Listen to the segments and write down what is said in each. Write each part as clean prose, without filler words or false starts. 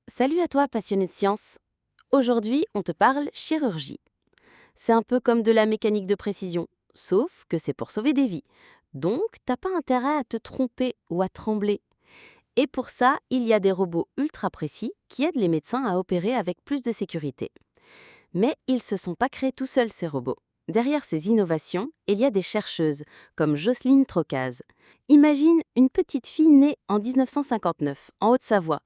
Salut à toi, passionné de science. Aujourd'hui, on te parle chirurgie. C'est un peu comme de la mécanique de précision, sauf que c'est pour sauver des vies. Donc, t'as pas intérêt à te tromper ou à trembler. Et pour ça, il y a des robots ultra précis qui aident les médecins à opérer avec plus de sécurité. Mais ils se sont pas créés tout seuls, ces robots. Derrière ces innovations, il y a des chercheuses, comme Jocelyne Trocaz. Imagine une petite fille née en 1959, en Haute-Savoie,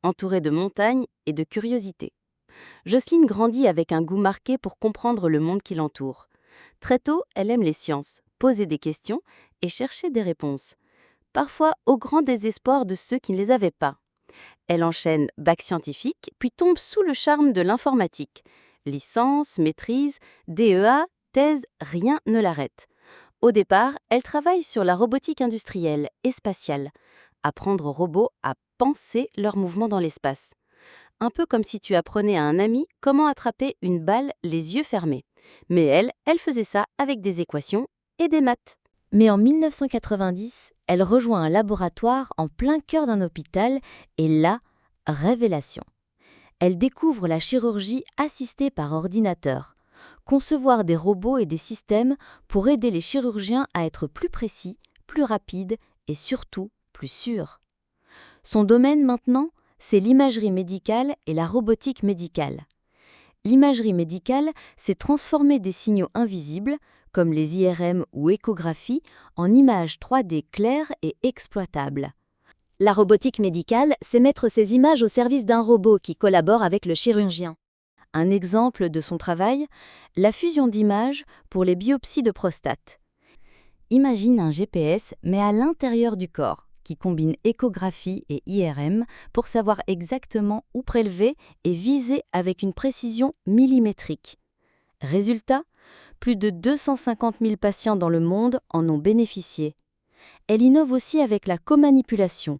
entourée de montagnes et de curiosités. Jocelyne grandit avec un goût marqué pour comprendre le monde qui l'entoure. Très tôt, elle aime les sciences, poser des questions et chercher des réponses, parfois au grand désespoir de ceux qui ne les avaient pas. Elle enchaîne bac scientifique, puis tombe sous le charme de l'informatique. Licence, maîtrise, DEA, thèse, rien ne l'arrête. Au départ, elle travaille sur la robotique industrielle et spatiale, apprendre aux robots à penser leurs mouvements dans l'espace. Un peu comme si tu apprenais à un ami comment attraper une balle les yeux fermés. Mais elle faisait ça avec des équations et des maths. Mais en 1990, elle rejoint un laboratoire en plein cœur d'un hôpital et là, révélation. Elle découvre la chirurgie assistée par ordinateur. Concevoir des robots et des systèmes pour aider les chirurgiens à être plus précis, plus rapides et surtout plus sûrs. Son domaine maintenant, c'est l'imagerie médicale et la robotique médicale. L'imagerie médicale, c'est transformer des signaux invisibles, comme les IRM ou échographies, en images 3D claires et exploitables. La robotique médicale, c'est mettre ces images au service d'un robot qui collabore avec le chirurgien. Un exemple de son travail, la fusion d'images pour les biopsies de prostate. Imagine un GPS, mais à l'intérieur du corps, qui combine échographie et IRM pour savoir exactement où prélever et viser avec une précision millimétrique. Résultat, plus de 250 000 patients dans le monde en ont bénéficié. Elle innove aussi avec la comanipulation,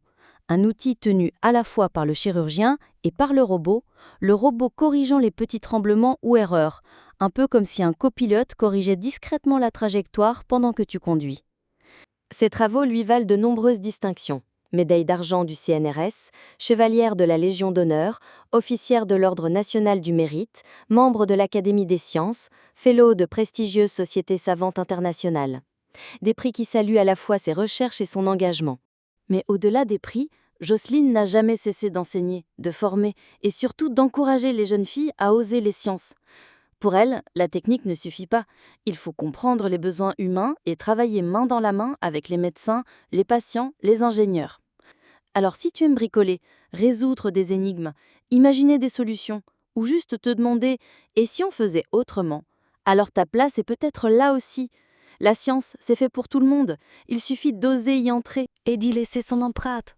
un outil tenu à la fois par le chirurgien et par le robot corrigeant les petits tremblements ou erreurs, un peu comme si un copilote corrigeait discrètement la trajectoire pendant que tu conduis. Ses travaux lui valent de nombreuses distinctions. Médaille d'argent du CNRS, chevalière de la Légion d'honneur, officière de l'Ordre national du mérite, membre de l'Académie des sciences, fellow de prestigieuses sociétés savantes internationales. Des prix qui saluent à la fois ses recherches et son engagement. Mais au-delà des prix, Jocelyne n'a jamais cessé d'enseigner, de former et surtout d'encourager les jeunes filles à oser les sciences. Pour elle, la technique ne suffit pas. Il faut comprendre les besoins humains et travailler main dans la main avec les médecins, les patients, les ingénieurs. Alors si tu aimes bricoler, résoudre des énigmes, imaginer des solutions, ou juste te demander « et si on faisait autrement ?», alors ta place est peut-être là aussi. La science, c'est fait pour tout le monde. Il suffit d'oser y entrer et d'y laisser son empreinte.